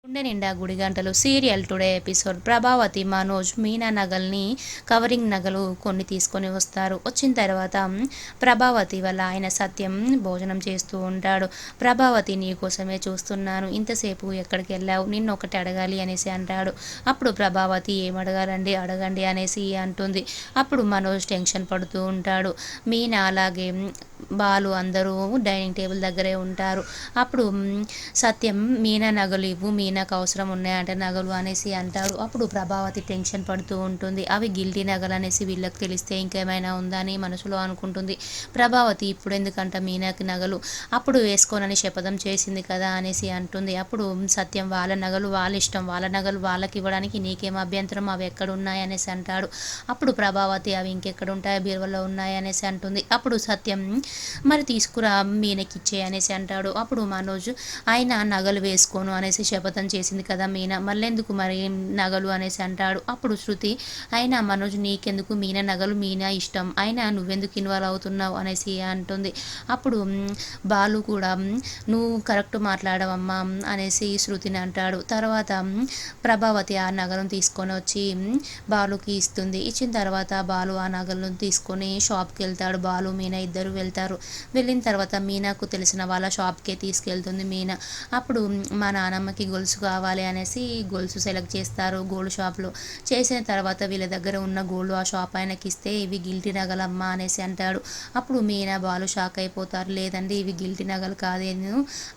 గుండె నిండా గుడి గంటలు serial today episode. Prabhavati Manoj Meena నగల్ని కవరింగ్ నగలు కొన్ని తీసుకొని వస్తారు. వచ్చిన తర్వాత ప్రభావతి వల్ల ఆయన సత్యం భోజనం చేస్తూ ఉంటాడు. ప్రభావతి నీకోసమే చూస్తున్నాను, ఇంతసేపు ఎక్కడికి వెళ్ళావు, నిన్ను ఒకటి అడగాలి అనేసి అంటాడు. అప్పుడు ప్రభావతి ఏమడగాలండి, అడగండి అనేసి అంటుంది. అప్పుడు మనోజ్ టెన్షన్ పడుతూ ఉంటాడు. మీనా అలాగే బాలు అందరూ డైనింగ్ టేబుల్ దగ్గరే ఉంటారు. అప్పుడు సత్యం మీనా నగలు ఇవ్వు, మీనాకు అవసరం ఉన్నాయంటే నగలు అనేసి అంటారు. అప్పుడు ప్రభావతి టెన్షన్ పడుతూ ఉంటుంది. అవి గిల్టీ నగలు అనేసి వీళ్ళకి తెలిస్తే ఇంకేమైనా ఉందా అని మనసులో అనుకుంటుంది. ప్రభావతి ఇప్పుడు ఎందుకంట మీనాకి నగలు, అప్పుడు వేసుకోనని శపథం చేసింది కదా అనేసి అంటుంది. అప్పుడు సత్యం వాళ్ళ నగలు వాళ్ళ ఇష్టం, వాళ్ళ నగలు వాళ్ళకి ఇవ్వడానికి నీకేం అభ్యంతరం, అవి ఎక్కడ ఉన్నాయి అనేసి అంటాడు. అప్పుడు ప్రభావతి అవి ఇంకెక్కడ ఉంటాయో బీరువలో ఉన్నాయి అనేసి అంటుంది. అప్పుడు సత్యం మరి తీసుకురా మీనకి ఇచ్చే అనేసి అంటాడు. అప్పుడు మనోజ్ ఆయన నగలు వేసుకోను అనేసి శపథం చేసింది కదా మీనా, మళ్ళెందుకు మరి నగలు అనేసి అంటాడు. అప్పుడు శృతి అయినా మనోజ్ నీకెందుకు, మీనా నగలు మీనా ఇష్టం, అయినా నువ్వెందుకు ఇన్వాల్వ్ అవుతున్నావు అనేసి అంటుంది. అప్పుడు బాలు కూడా నువ్వు కరెక్ట్ మాట్లాడవమ్మా అనేసి శృతిని అంటాడు. తర్వాత ప్రభావతి ఆ నగలను తీసుకొని వచ్చి బాలుకి ఇస్తుంది. ఇచ్చిన తర్వాత బాలు ఆ నగలను తీసుకొని షాప్కి వెళ్తాడు. బాలు మీనా ఇద్దరు వెళ్తారు. వెళ్ళిన తర్వాత మీనాకు తెలిసిన వాళ్ళ షాప్కే తీసుకెళ్తుంది మీనా. అప్పుడు మా నానమ్మకి గొలుసు కావాలి అనేసి గొలుసు సెలెక్ట్ చేస్తారు గోల్డ్ షాప్లో. చేసిన తర్వాత వీళ్ళ దగ్గర ఉన్న గోల్డ్ ఆ షాప్ ఆయనకి ఇస్తే ఇవి గిల్టీ నగలమ్మా అనేసి అంటాడు. అప్పుడు మీనా బాలు షాక్ అయిపోతారు. లేదండి ఇవి గిల్టీ నగలు కాదేను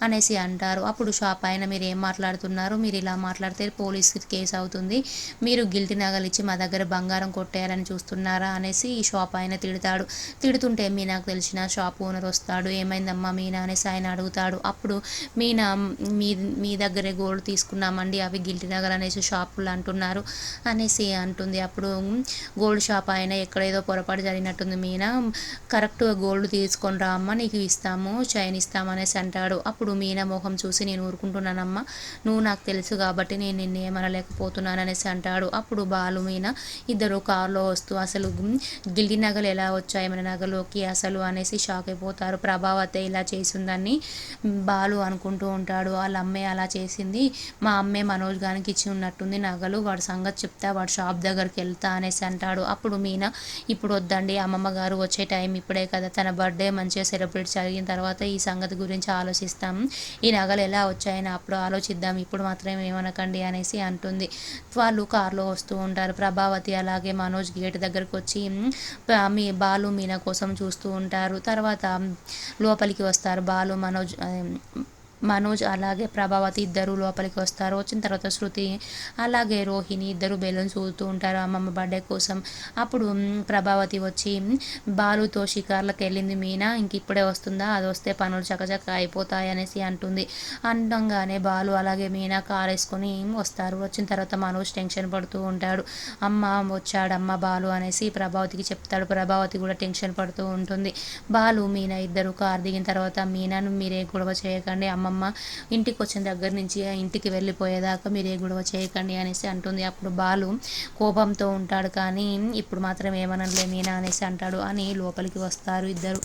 అనేసి అంటారు. అప్పుడు షాప్ ఆయన మీరు ఏం మాట్లాడుతున్నారు, మీరు ఇలా మాట్లాడితే పోలీస్ కేసు అవుతుంది, మీరు గిల్టీ నగలు ఇచ్చి మా దగ్గర బంగారం కొట్టేయాలని చూస్తున్నారా అనేసి ఈ షాప్ ఆయన తిడతాడు. తిడుతుంటే మీనాకు తెలిసిన షాప్ ఓనర్ వస్తాడు. ఏమైందమ్మా మీనా అనేసి ఆయన అడుగుతాడు. అప్పుడు మీనా మీ మీ దగ్గరే గోల్డ్ తీసుకున్నామండి, అవి గిల్టీ నగలు అనేసి షాపులు అంటున్నారు అనేసి అంటుంది. అప్పుడు గోల్డ్ షాప్ ఆయన ఎక్కడేదో పొరపాటు జరిగినట్టుంది మీనా, కరెక్ట్గా గోల్డ్ తీసుకొని రా అమ్మ, నీకు ఇస్తాము, చైన్ ఇస్తాము అనేసి అంటాడు. అప్పుడు మీనా మొహం చూసి నేను ఊరుకుంటున్నానమ్మా, నువ్వు నాకు తెలుసు కాబట్టి నేను నిన్ను ఏమనలేకపోతున్నాను అనేసి అంటాడు. అప్పుడు బాలు మీనా ఇద్దరు కారులో వస్తూ అసలు గిల్టీ నగలు ఎలా వచ్చాయి మన నగలోకి అసలు అనేసి షాక్ అయిపోతారు. ప్రభావతి ఇలా చేసిందని బాలు అనుకుంటూ ఉంటాడు. వాళ్ళ అమ్మే అలా చేసింది, మా అమ్మే మనోజ్ గారికి ఇచ్చి ఉన్నట్టుంది నగలు, వాడి సంగతి చెప్తా, వాడి షాప్ దగ్గరికి వెళ్తా అనేసి అంటాడు. అప్పుడు మీనా ఇప్పుడు వద్దండి, అమ్మమ్మ గారు వచ్చే టైం ఇప్పుడే కదా, తన బర్త్డే మంచిగా సెలబ్రేట్ జరిగిన తర్వాత ఈ సంగతి గురించి ఆలోచిస్తాం, ఈ నగలు ఎలా వచ్చాయని అప్పుడు ఆలోచిద్దాం, ఇప్పుడు మాత్రం ఏమనకండి అనేసి అంటుంది. వాళ్ళు కారులో వస్తూ ఉంటారు. ప్రభావతి అలాగే మనోజ్ గేట్ దగ్గరకు వచ్చి మీ బాలు మీనా కోసం చూస్తూ ఉంటారు. తర్వాత లోపలికి వస్తారు బాలు మనోజ్ అలాగే ప్రభావతి ఇద్దరు లోపలికి వస్తారు. వచ్చిన తర్వాత శృతి అలాగే రోహిణి ఇద్దరు బెలూన్స్ ఊదుతూ ఉంటారు అమ్మమ్మ బర్త్డే కోసం. అప్పుడు ప్రభావతి వచ్చి బాలుతో షికార్లకు వెళ్ళింది మీనా, ఇంక ఇప్పుడే వస్తుందా, అది వస్తే పనులు చకచక అయిపోతాయి అనేసి అంటుంది. అండంగానే బాలు అలాగే మీనా కారు వేసుకొని వస్తారు. వచ్చిన తర్వాత మనోజ్ టెన్షన్ పడుతూ ఉంటాడు. అమ్మ వచ్చాడమ్మ బాలు అనేసి ప్రభావతికి చెప్తాడు. ప్రభావతి కూడా టెన్షన్ పడుతూ ఉంటుంది. బాలు మీనా ఇద్దరు కారు దిగిన తర్వాత మీనాను మీరే గొడవ చేయకండి, అమ్మమ్మ ఇంటికి వచ్చిన దగ్గర నుంచి ఇంటికి వెళ్ళిపోయేదాకా మీరే గొడవ చేయకండి అనేసి అంటుంది. అప్పుడు బాలు కోపంతో ఉంటాడు, కానీ ఇప్పుడు మాత్రం ఏమనలే మీనా అనేసి అంటాడు. అని లోపలికి వస్తారు ఇద్దరు.